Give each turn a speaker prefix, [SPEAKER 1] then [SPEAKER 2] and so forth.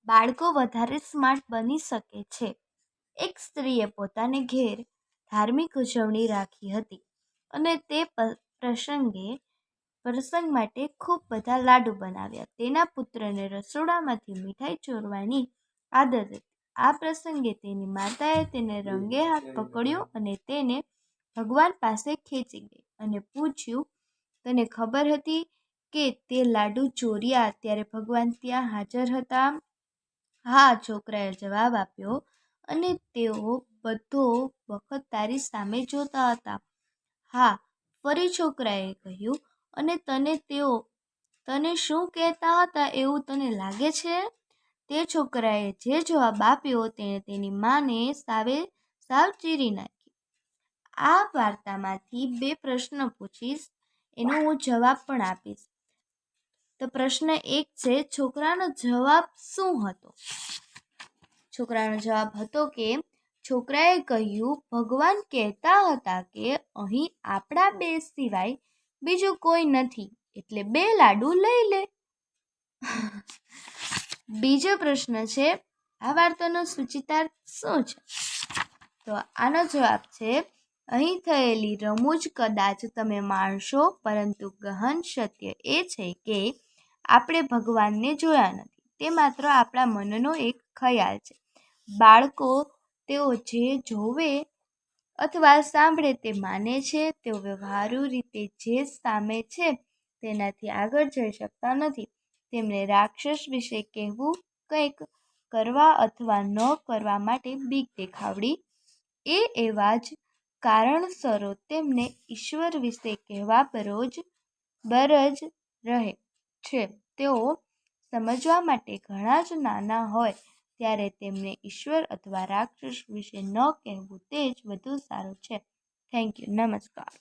[SPEAKER 1] બાળકો વધારે સ્માર્ટ બની શકે છે. એક સ્ત્રીએ પોતાને ઘેર ધાર્મિક ઉજવણી રાખી હતી અને તે પ્રસંગ માટે ખૂબ બધા લાડુ બનાવ્યા. તેના પુત્રને રસોડામાંથી મીઠાઈ ચોરવાની આદત હતી. આ પ્રસંગે તેની માતાએ તેને રંગે હાથ પકડ્યો અને તેને ભગવાન પાસે ખેંચી ગઈ અને પૂછ્યું, તને ખબર હતી કે તે લાડુ ચોર્યા ત્યારે ભગવાન ત્યાં હાજર હતા? હા, છોકરાએ જવાબ આપ્યો, અને તેઓ બધો વખત તારી સામે જોતા હતા. હા, ફરી છોકરાએ કહ્યું, અને તને શું કહેતા હતા એવું તને લાગે છે? તે છોકરાએ જે જવાબ આપ્યો તેણે તેની માને સાવ ચીરી નાખી. આ વાર્તામાંથી 2 પ્રશ્ન પૂછીશ, એનો હું જવાબ પણ આપીશ. તો પ્રશ્ન 1 છે, છોકરાનો જવાબ શું હતો? છોકરાનો જવાબ હતો કે છોકરાએ કહ્યું, ભગવાન કહેતા હતા કે અહીં આપણા 2 સિવાય બીજું કોઈ નથી, એટલે 2 લાડુ લઈ લે. બીજો પ્રશ્ન છે, આ વાર્તાનો સૂચિતાર્થ શું છે? તો આનો જવાબ છે, અહીં થયેલી રમૂજ કદાચ તમે માણશો, પરંતુ ગહન સત્ય એ છે કે આપણે ભગવાનને જોયા નથી. તે માત્ર આપણા મનનો એક ખ્યાલ છે. બાળકો તેઓ જે જોવે અથવા સાંભળે તે માને છે. તેઓ વ્યવહારુ રીતે જે સામે છે તેનાથી આગળ જઈ શકતા નથી. તેમને રાક્ષસ વિશે કહેવું, કંઈક કરવા અથવા ન કરવા માટે બીક દેખાડવી, એવા જ કારણસરો તેમને ઈશ્વર વિશે કહેવા બરજ રહે છે. તેઓ સમજવા માટે ઘણા જ નાના હોય ત્યારે તેમને ઈશ્વર અથવા રાક્ષસ વિશે ન કહેવું તે જ વધુ સારું છે. Thank you. નમસ્કાર.